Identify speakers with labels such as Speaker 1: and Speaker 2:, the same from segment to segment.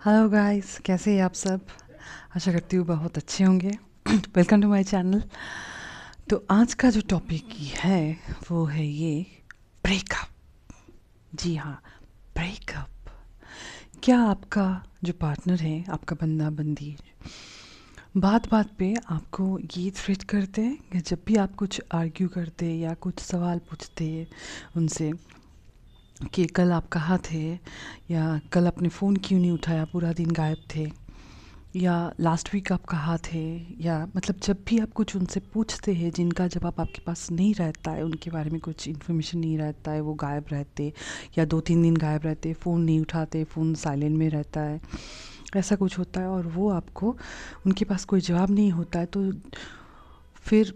Speaker 1: Hello guys, कैसे हैं आप सब। आशा करती हूँ बहुत अच्छे होंगे। Welcome to my channel. तो आज का जो टॉपिक है वो है ये ब्रेकअप। जी हाँ, ब्रेकअप। क्या आपका जो पार्टनर है, आपका बंदा बंदी, बात बात पे आपको ये थ्रेट करते हैं कि जब भी आप कुछ आर्ग्यू करते या कुछ सवाल पूछते उनसे कि कल आप कहाँ थे, या कल आपने फ़ोन क्यों नहीं उठाया, पूरा दिन गायब थे, या लास्ट वीक आप कहाँ थे, या मतलब जब भी आप कुछ उनसे पूछते हैं जिनका जवाब आपके पास नहीं रहता है, उनके बारे में कुछ इन्फॉर्मेशन नहीं रहता है, वो गायब रहते या 2-3 दिन गायब रहते, फ़ोन नहीं उठाते, फ़ोन साइलेंट में रहता है, ऐसा कुछ होता है और वो आपको उनके पास कोई जवाब नहीं होता है, तो फिर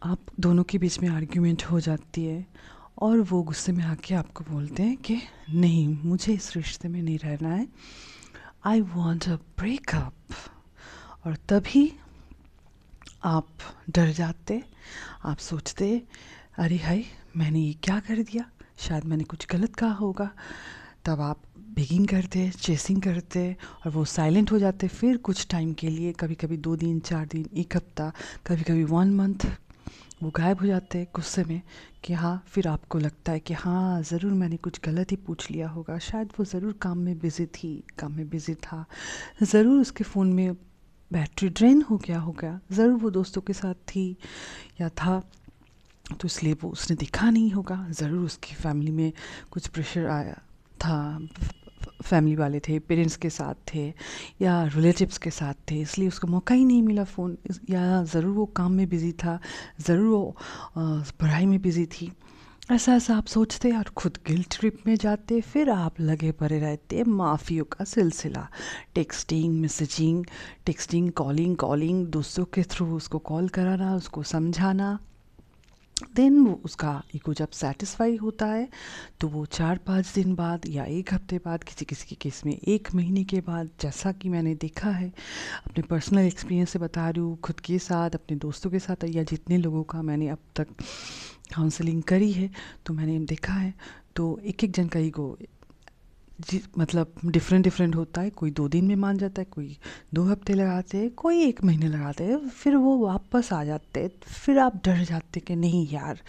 Speaker 1: आप दोनों के बीच में आर्ग्यूमेंट हो जाती है और वो गुस्से में आके आपको बोलते हैं कि नहीं, मुझे इस रिश्ते में नहीं रहना है, आई वॉन्ट अ ब्रेकअप। और तभी आप डर जाते, आप सोचते अरे हाय, मैंने ये क्या कर दिया, शायद मैंने कुछ गलत कहा होगा। तब आप बेगिंग करते, चेसिंग करते और वो साइलेंट हो जाते। फिर कुछ टाइम के लिए, कभी कभी 2 दिन, 4 दिन, एक हफ्ता, कभी कभी 1 मंथ, वो गायब हो जाते हैं गुस्से में कि हाँ, फिर आपको लगता है कि हाँ, ज़रूर मैंने कुछ गलत ही पूछ लिया होगा, शायद वो ज़रूर काम में बिज़ी थी, काम में बिज़ी था, ज़रूर उसके फ़ोन में बैटरी ड्रेन हो गया होगा, ज़रूर वो दोस्तों के साथ थी या था, तो इसलिए वो उसने दिखा नहीं होगा, ज़रूर उसकी फैमिली में कुछ प्रेशर आया था, फैमिली वाले थे, पेरेंट्स के साथ थे या रिलेटिव्स के साथ थे, इसलिए उसको मौका ही नहीं मिला फ़ोन, या ज़रूर वो काम में बिज़ी था, ज़रूर वो पढ़ाई में बिज़ी थी। ऐसा ऐसा आप सोचते और खुद गिल्ट ट्रिप में जाते, फिर आप लगे पड़े रहते माफ़ियों का सिलसिला, texting, messaging, texting, calling, calling, दोस्तों के थ्रू उसको कॉल कराना, उसको समझाना। देन वो उसका ईगो जब सेटिस्फाई होता है तो वो 4-5 दिन बाद या एक हफ्ते बाद, किसी किसी के केस में 1 महीने के बाद, जैसा कि मैंने देखा है, अपने पर्सनल एक्सपीरियंस से बता रही हूँ, खुद के साथ, अपने दोस्तों के साथ, या जितने लोगों का मैंने अब तक काउंसलिंग करी है, तो मैंने देखा है, तो एक एक जन का ईगो जी मतलब डिफरेंट डिफरेंट होता है। कोई 2 दिन में मान जाता है, कोई 2 हफ्ते लगाते हैं, कोई 1 महीने लगाते हैं, फिर वो वापस आ जाते हैं। फिर आप डर जाते कि नहीं यार,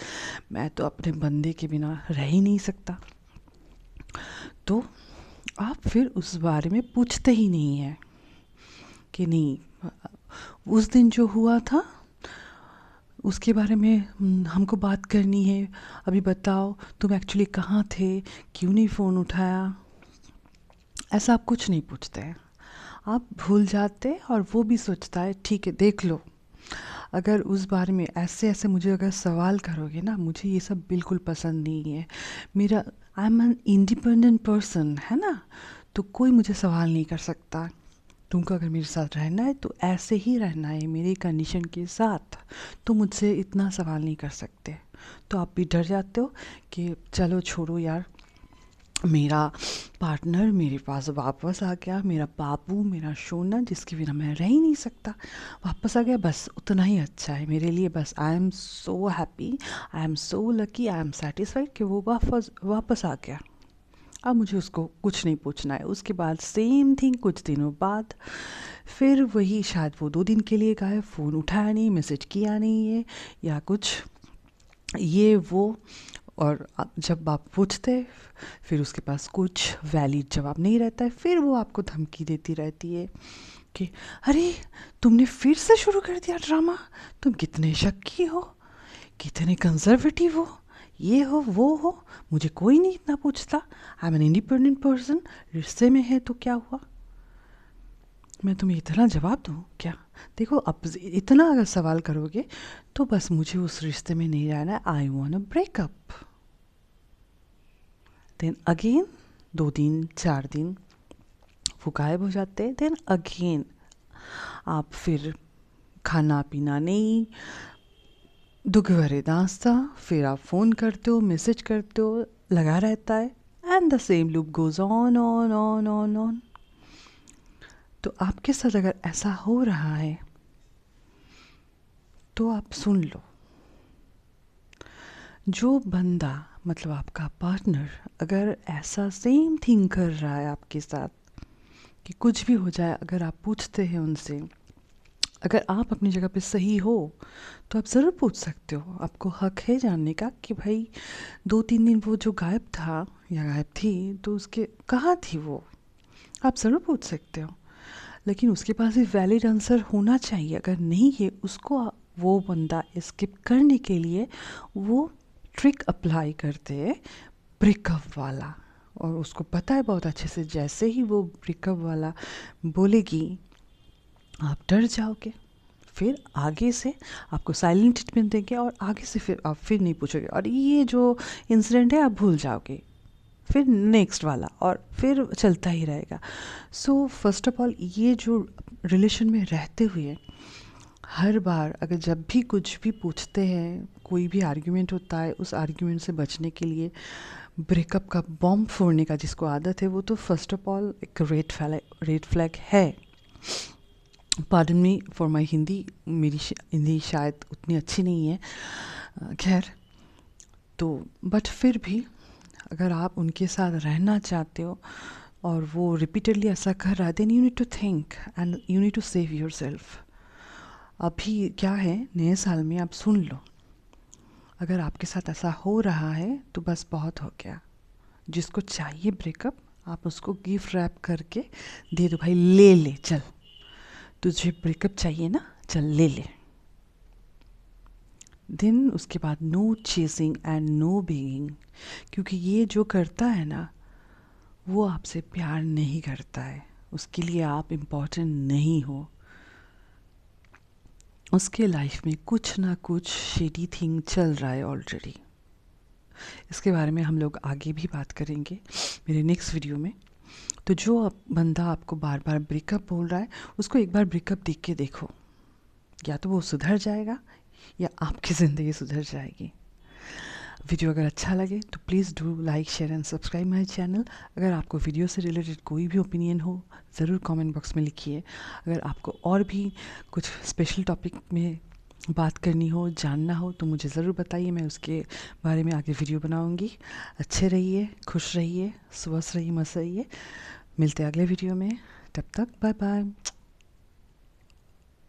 Speaker 1: मैं तो अपने बंदे के बिना रह ही नहीं सकता। तो आप फिर उस बारे में पूछते ही नहीं हैं कि नहीं, उस दिन जो हुआ था उसके बारे में हमको बात करनी है। अभी बताओ, तुम एक्चुअली कहाँ थे, क्यों नहीं फ़ोन उठाया। ऐसा आप कुछ नहीं पूछते हैं, आप भूल जाते, और वो भी सोचता है ठीक है, देख लो, अगर उस बारे में ऐसे ऐसे मुझे अगर सवाल करोगे ना, मुझे ये सब बिल्कुल पसंद नहीं है। मेरा I am an independent person, है ना, तो कोई मुझे सवाल नहीं कर सकता। तुमको अगर मेरे साथ रहना है तो ऐसे ही रहना है मेरी कंडीशन के साथ, तो मुझसे इतना सवाल नहीं कर सकते। तो आप भी डर जाते हो कि चलो छोड़ो यार, मेरा पार्टनर मेरे पास वापस आ गया, मेरा बाबू, मेरा सोना, जिसके बिना मैं रह ही नहीं सकता, वापस आ गया, बस उतना ही अच्छा है मेरे लिए। बस I am so happy, I am so lucky, I am satisfied कि वो वापस वापस आ गया। अब मुझे उसको कुछ नहीं पूछना है। उसके बाद सेम थिंग कुछ दिनों बाद, फिर वही, शायद वो 2 दिन के लिए गायब, फ़ोन उठाया नहीं, मैसेज किया नहीं है या कुछ ये वो। और जब आप पूछते, फिर उसके पास कुछ वैलिड जवाब नहीं रहता है, फिर वो आपको धमकी देती रहती है कि अरे, तुमने फिर से शुरू कर दिया ड्रामा, तुम कितने शक्की हो, कितने कंजर्वेटिव हो, ये हो वो हो, मुझे कोई नहीं इतना पूछता, I am an independent person, रिश्ते में है तो क्या हुआ, मैं तुम्हें इतना जवाब दूँ क्या। देखो, अब इतना अगर सवाल करोगे तो बस मुझे उस रिश्ते में नहीं रहना है, I want a breakup. Then again 2 दिन 4 दिन वो गायब हो जाते हैं। देन अगेन आप फिर खाना पीना नहीं, दोपहर नाश्ता, फिर आप फ़ोन करते हो, मैसेज करते हो, लगा रहता है, and the same loop goes on on on on on. तो आपके साथ अगर ऐसा हो रहा है तो आप सुन लो, जो बंदा मतलब आपका पार्टनर अगर ऐसा सेम थिंग कर रहा है आपके साथ कि कुछ भी हो जाए, अगर आप पूछते हैं उनसे, अगर आप अपनी जगह पे सही हो तो आप ज़रूर पूछ सकते हो। आपको हक है जानने का कि भाई 2-3 दिन वो जो गायब था या गायब थी तो उसके कहाँ थी वो, आप ज़रूर पूछ सकते हो। लेकिन उसके पास भी वैलिड आंसर होना चाहिए। अगर नहीं है उसको वो बंदा स्किप करने के लिए वो ट्रिक अप्लाई करते हैं, ब्रेकअप वाला। और उसको पता है बहुत अच्छे से, जैसे ही वो ब्रेकअप वाला बोलेगी आप डर जाओगे, फिर आगे से आपको साइलेंट ट्रीटमेंट देंगे और आगे से फिर आप फिर नहीं पूछोगे और ये जो इंसिडेंट है आप भूल जाओगे, फिर नेक्स्ट वाला और फिर चलता ही रहेगा। सो फर्स्ट ऑफ ऑल ये जो रिलेशन में रहते हुए हर बार अगर जब भी कुछ भी पूछते हैं, कोई भी आर्ग्यूमेंट होता है, उस आर्ग्यूमेंट से बचने के लिए ब्रेकअप का बॉम्ब फोड़ने का जिसको आदत है, वो तो फर्स्ट ऑफ ऑल एक रेड फ्लैग है। Pardon me for my Hindi, मेरी हिंदी शायद उतनी अच्छी नहीं है, खैर। तो बट फिर भी अगर आप उनके साथ रहना चाहते हो और वो रिपीटेडली ऐसा कर रहा है, then you need to think and you need to save yourself. अभी क्या है, नए साल में आप सुन लो, अगर आपके साथ ऐसा हो रहा है तो बस बहुत हो गया। जिसको चाहिए ब्रेकअप, आप उसको गिफ्ट रैप करके दे दो, भाई ले ले चल, तुझे ब्रेकअप चाहिए ना, चल ले ले। देन उसके बाद no chasing and no begging, क्योंकि ये जो करता है ना वो आपसे प्यार नहीं करता है, उसके लिए आप इम्पोर्टेंट नहीं हो। उसके लाइफ में कुछ ना कुछ शेडी थिंग चल रहा है ऑलरेडी। इसके बारे में हम लोग आगे भी बात करेंगे मेरे नेक्स्ट वीडियो में। तो जो बंदा आपको बार बार ब्रेकअप बोल रहा है, उसको एक बार ब्रेकअप देख के देखो, या तो वो सुधर जाएगा या आपकी ज़िंदगी सुधर जाएगी। वीडियो अगर अच्छा लगे तो please do like share and subscribe my channel. अगर आपको वीडियो से रिलेटेड कोई भी ओपिनियन हो ज़रूर कमेंट बॉक्स में लिखिए। अगर आपको और भी कुछ स्पेशल टॉपिक में बात करनी हो, जानना हो, तो मुझे ज़रूर बताइए, मैं उसके बारे में आगे वीडियो बनाऊंगी। अच्छे रहिए, खुश रहिए, स्वस्थ रहिए, मस्त रहिए। मिलते हैं अगले वीडियो में, तब तक बाय बाय।